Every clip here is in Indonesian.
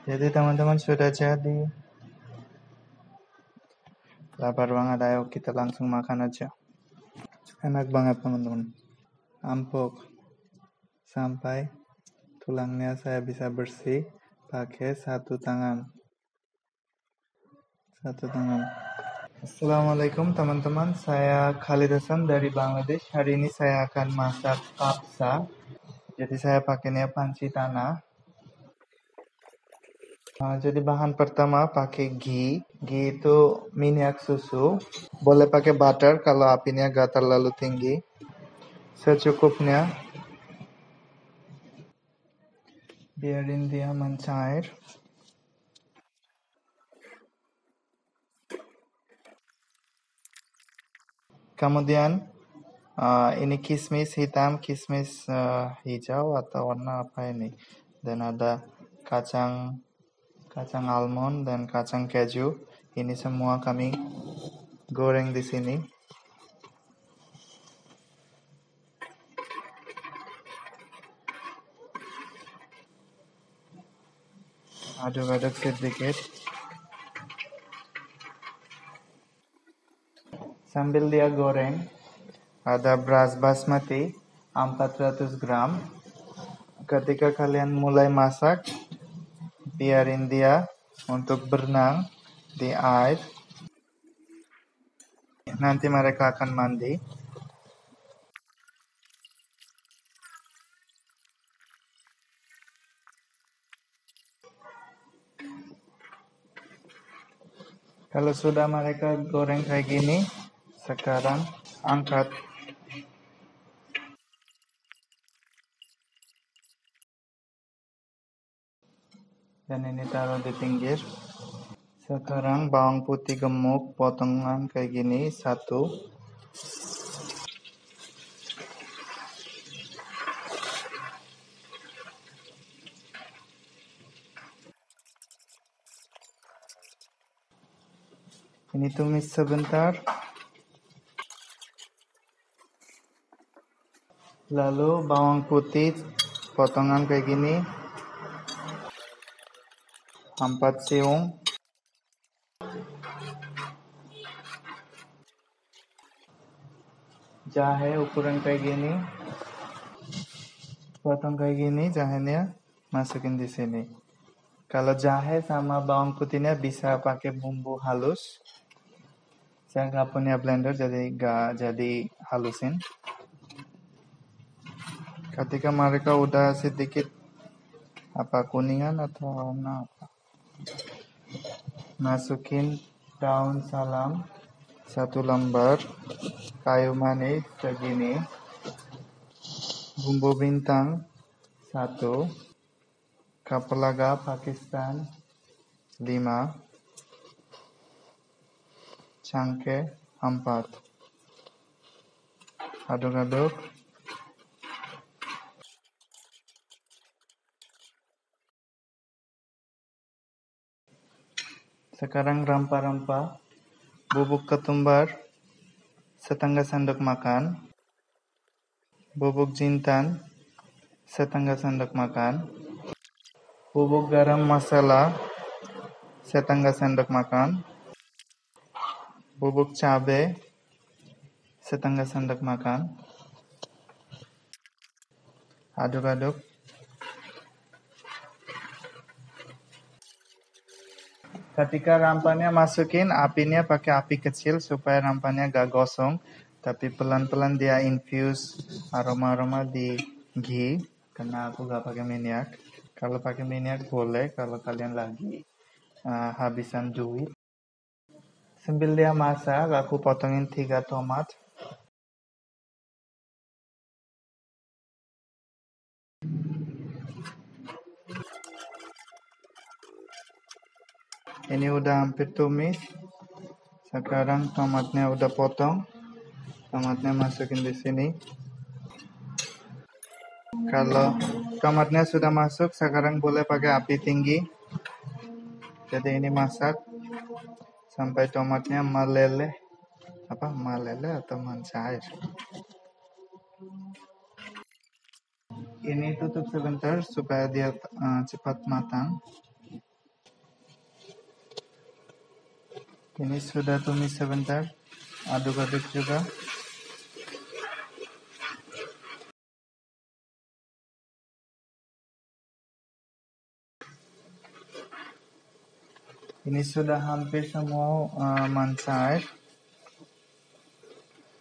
Jadi teman-teman sudah jadi. Lapar banget, ayo kita langsung makan aja. Enak banget teman-teman. Empuk. Sampai tulangnya saya bisa bersih pakai satu tangan. Assalamualaikum teman-teman, saya Khalid Hasan dari Bangladesh. Hari ini saya akan masak kapsa. Jadi saya pakainya panci tanah. Jadi bahan pertama pakai ghee. Ghee itu minyak susu. Boleh pakai butter kalau apinya gak terlalu tinggi. Secukupnya. Biarin dia mencair. Kemudian ini kismis hitam, kismis hijau atau warna apa ini. Dan ada kacang almond dan kacang keju. Ini semua kami goreng di sini. Aduk-aduk sedikit. Sambil dia goreng, ada beras basmati 400 gram. Ketika kalian mulai masak, biarin dia untuk berenang di air. Nanti mereka akan mandi. Kalau sudah mereka goreng kayak gini, sekarang angkat. Dan ini taruh di pinggir. Sekarang bawang putih gemuk potongan kayak gini, 1. Ini tumis sebentar. Lalu bawang putih potongan kayak gini. 4 siung. Jahe ukuran kayak gini. Potong kayak gini jahenya, masukin di sini. Kalau jahe sama bawang putihnya bisa pakai bumbu halus. Saya nggak punya blender jadi nggak jadi halusin. Ketika mereka udah sedikit kuningan atau warna apa, masukin daun salam 1 lembar, kayu manis segini, bumbu bintang 1, kapulaga Pakistan 5, cangkeh 4. Aduk-aduk. Sekarang rempah-rempah. Bubuk ketumbar setengah sendok makan. Bubuk jintan setengah sendok makan. Bubuk garam masala setengah sendok makan. Bubuk cabai setengah sendok makan. Aduk-aduk. Ketika rempahnya masukin, apinya pakai api kecil supaya rempahnya gak gosong. Tapi pelan-pelan dia infuse aroma-aroma di ghee. Karena aku gak pakai minyak. Kalau pakai minyak boleh kalau kalian lagi habisan duit. Sambil dia masak, aku potongin 3 tomat. Ini udah hampir tumis. Sekarang tomatnya udah potong. Tomatnya masukin di sini. Kalau tomatnya sudah masuk, sekarang boleh pakai api tinggi. Jadi ini masak sampai tomatnya meleleh atau mencair. Ini tutup sebentar supaya dia cepat matang. Ini sudah tumis sebentar, aduk-aduk juga. Ini sudah hampir semua mencair.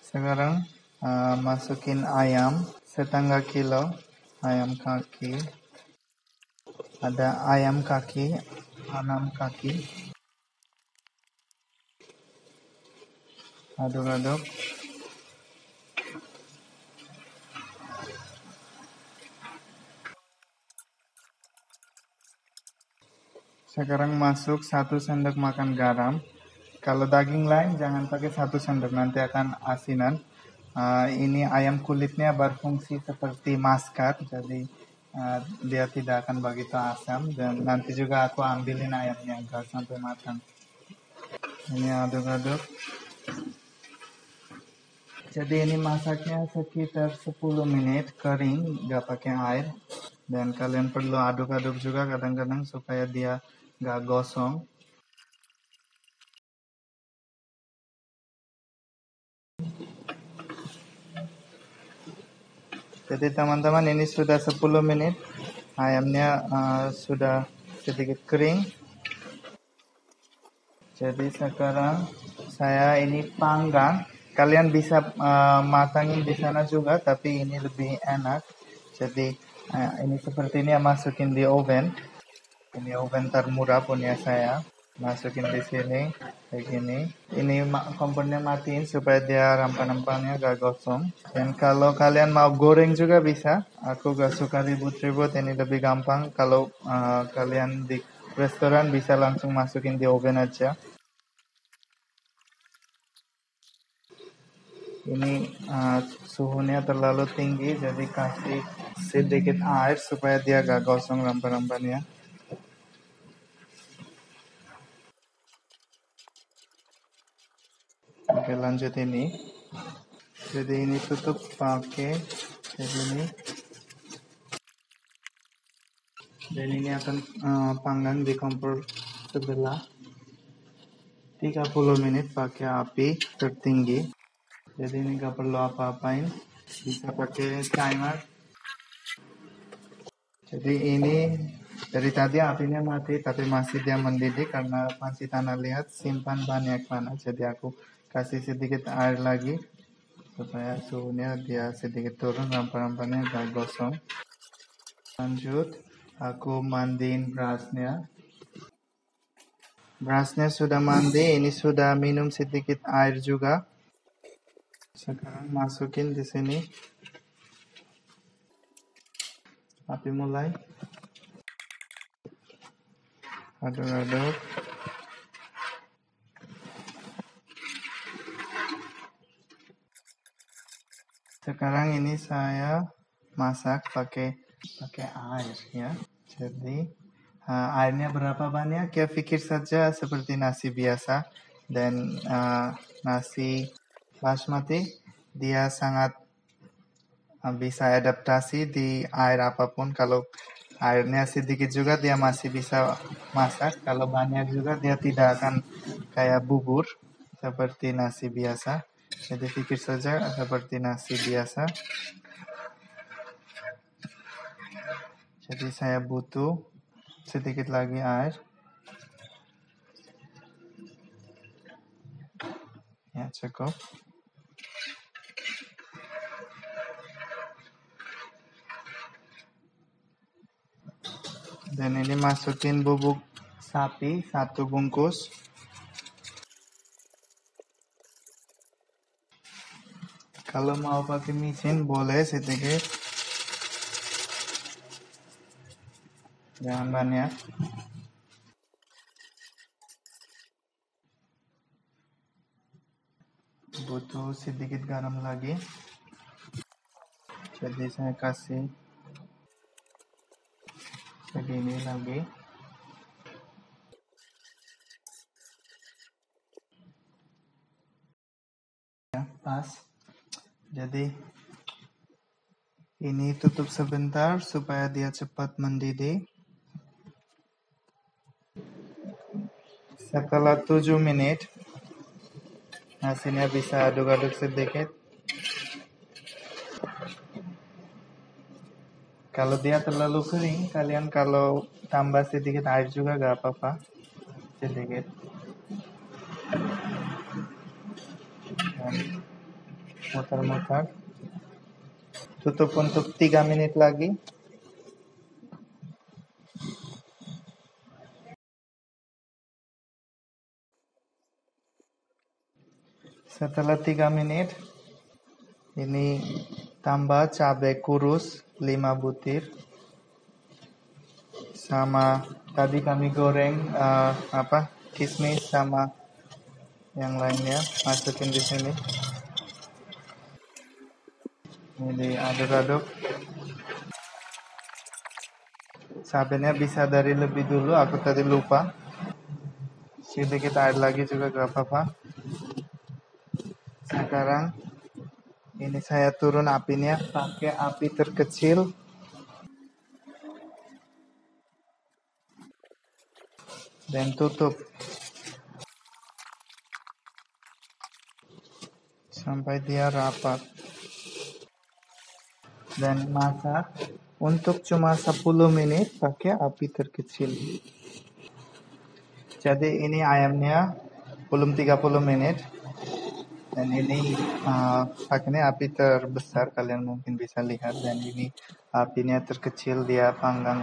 Sekarang masukin ayam setengah kilo, ayam kaki. Ada ayam kaki, 6 kaki. Aduk-aduk. Sekarang masuk 1 sendok makan garam. Kalau daging lain jangan pakai 1 sendok, nanti akan asinan. Ini ayam kulitnya berfungsi seperti maskat, jadi dia tidak akan begitu asam. Dan nanti juga aku ambilin ayamnya enggak sampai matang. Ini aduk-aduk. Jadi ini masaknya sekitar 10 menit kering, nggak pakai air. Dan kalian perlu aduk-aduk juga kadang-kadang supaya dia nggak gosong. Jadi teman-teman, ini sudah 10 menit. Ayamnya sudah sedikit kering. Jadi sekarang saya ini panggang. Kalian bisa matangin di sana juga, tapi ini lebih enak. Jadi ini seperti ini, masukin di oven. Ini oven termurah punya saya. Masukin di sini kayak gini. Ini kompornya matiin supaya dia rempah-rempahnya gak gosong. Dan kalau kalian mau goreng juga bisa. Aku gak suka ribut-ribut, ini lebih gampang. Kalau kalian di restoran bisa langsung masukin di oven aja. Ini suhunya terlalu tinggi, jadi kasih sedikit air supaya dia gak gosong rempah-rempahnya. Oke, lanjut ini. Jadi ini tutup pakai kayak gini. Dan ini akan panggang di kompor sebelah 30 menit pakai api tertinggi. Jadi ini gak perlu apa-apain, bisa pakai timer. Jadi ini dari tadi apinya mati, tapi masih dia mendidih karena masih tanah liat simpan banyak panas. Jadi aku kasih sedikit air lagi supaya suhunya dia sedikit turun, rempah-rempahnya gak gosong. Lanjut, aku mandiin berasnya. Berasnya sudah mandi, ini sudah minum sedikit air juga. Sekarang masukin di sini. Api mulai. Aduk-aduk. Sekarang ini saya masak pakai air ya. Jadi airnya berapa banyak ya, pikir saja seperti nasi biasa. Dan nasi basmati dia sangat bisa adaptasi di air apapun. Kalau airnya sedikit juga dia masih bisa masak. Kalau banyak juga dia tidak akan kayak bubur seperti nasi biasa. Jadi pikir saja seperti nasi biasa. Jadi saya butuh sedikit lagi air. Ya, cukup. Dan ini masukin bubuk sapi 1 bungkus. Kalau mau pakai micin boleh sedikit. Jangan banyak. Butuh sedikit garam lagi. Jadi saya kasih segini lagi. Ya, pas. Jadi ini tutup sebentar supaya dia cepat mendidih. Setelah 7 menit Nasinya bisa aduk-aduk sedikit. Kalau dia terlalu kering, kalian kalau tambah sedikit air juga gak apa-apa. Sedikit. Dan muter-muter. Tutup untuk 3 menit lagi. Setelah 3 menit, ini tambah cabai kurus 5 butir. Sama tadi kami goreng kismis sama yang lainnya, masukin di sini. Ini diaduk-aduk. Cabenya bisa dari lebih dulu, aku tadi lupa. Sedikit air lagi juga gak apa-apa. Sekarang ini saya turun apinya pakai api terkecil. Dan tutup sampai dia rapat. Dan masak untuk cuma 10 menit pakai api terkecil. Jadi ini ayamnya belum 30 menit. Dan ini pakainya api terbesar, kalian mungkin bisa lihat. Dan ini apinya terkecil, dia panggang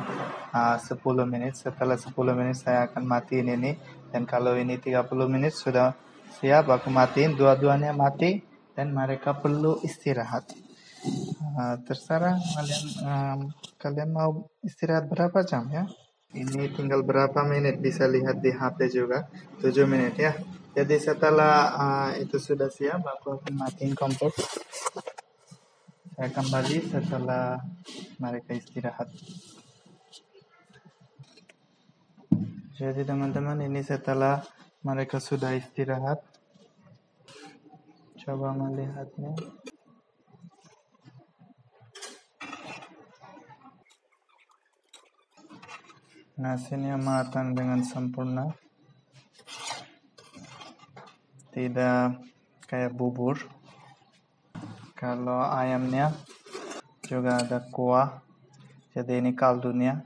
10 menit. Setelah 10 menit saya akan matiin ini. Dan kalau ini 30 menit sudah siap, aku matiin. Dua-duanya mati dan mereka perlu istirahat. Terserah kalian mau istirahat berapa jam ya. Ini tinggal berapa menit, bisa lihat di HP juga. 7 menit ya. Jadi setelah itu sudah siap, aku akan matiin kompor. Saya kembali setelah mereka istirahat. Jadi teman-teman, ini setelah mereka sudah istirahat. Coba melihatnya. Nasinya matang dengan sempurna. Tidak kayak bubur. Kalau ayamnya juga ada kuah. Jadi ini kaldunya.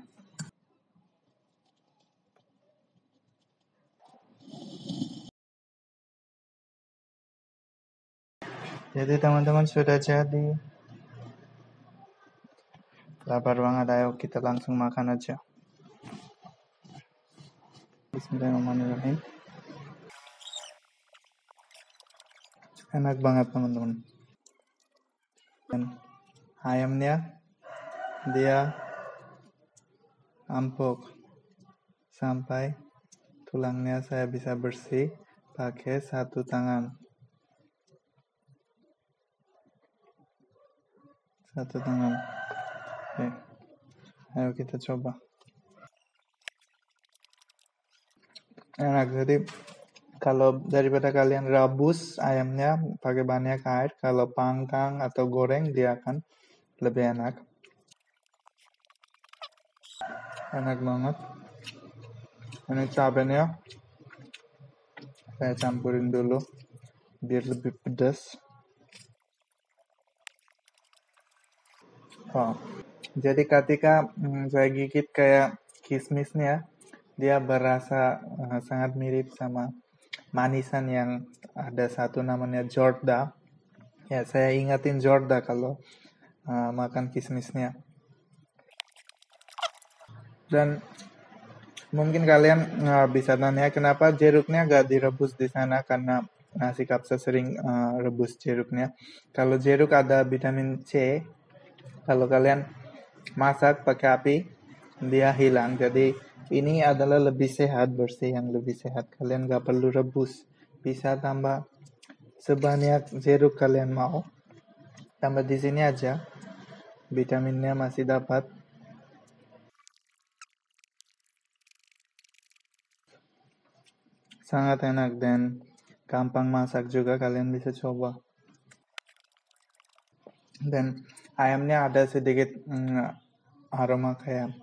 Jadi teman-teman, sudah jadi. Lapar banget, ayo kita langsung makan aja. Bismillahirrahmanirrahim. Enak banget teman-teman. Dan ayamnya dia empuk sampai tulangnya saya bisa bersih pakai satu tangan. Oke. Ayo kita coba. Enak. Jadi kalau daripada kalian rebus ayamnya pakai banyak air, kalau panggang atau goreng dia akan lebih enak. Enak banget. Ini cabenya saya campurin dulu biar lebih pedas. Jadi ketika saya gigit kayak kismisnya, dia berasa sangat mirip sama manisan yang ada satu namanya Jorda. Ya, saya ingatin Jorda kalau makan kismisnya. Dan mungkin kalian bisa tanya kenapa jeruknya gak direbus di sana, karena nasi kapsa sering rebus jeruknya. Kalau jeruk ada vitamin C, kalau kalian masak pakai api dia hilang. Jadi ini adalah lebih sehat, bersih yang lebih sehat. Kalian gak perlu rebus, bisa tambah sebanyak jeruk kalian mau, tambah di sini aja, vitaminnya masih dapat. Sangat enak dan gampang masak juga, kalian bisa coba. Dan ayamnya ada sedikit aroma kayak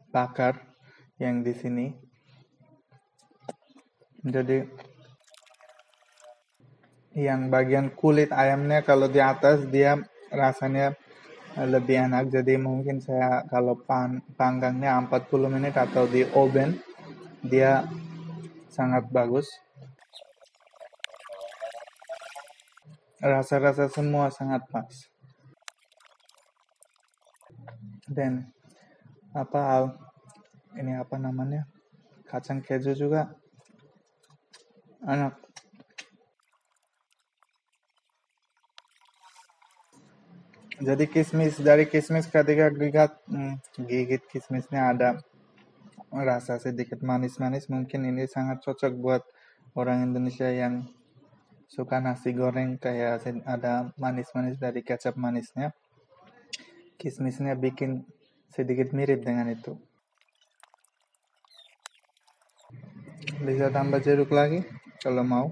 bakar yang di sini. Jadi Yang bagian kulit ayamnya kalau di atas dia rasanya lebih enak. Jadi mungkin saya kalau panggangnya 40 menit atau di oven dia sangat bagus. Rasa-rasa semua sangat pas. Dan ini apa namanya? Kacang keju juga enak. Jadi kismis ketika gigit kismisnya ada rasa sedikit manis-manis. Mungkin ini sangat cocok buat orang Indonesia yang suka nasi goreng kayak ada manis-manis dari kecap manisnya. Kismisnya bikin sedikit mirip dengan itu. Bisa tambah jeruk lagi kalau mau.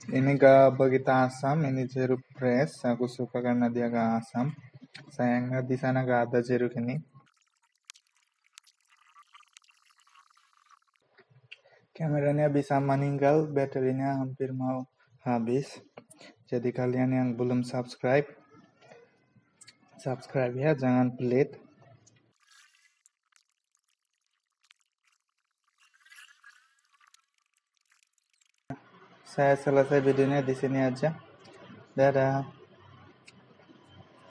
Ini gak begitu asam, ini jeruk fresh. Aku suka karena dia gak asam. Sayangnya di sana gak ada jeruk ini. Kameranya bisa meninggal, baterainya hampir mau habis. Jadi kalian yang belum subscribe ya, jangan pelit. Saya selesai videonya di sini aja. Dadah.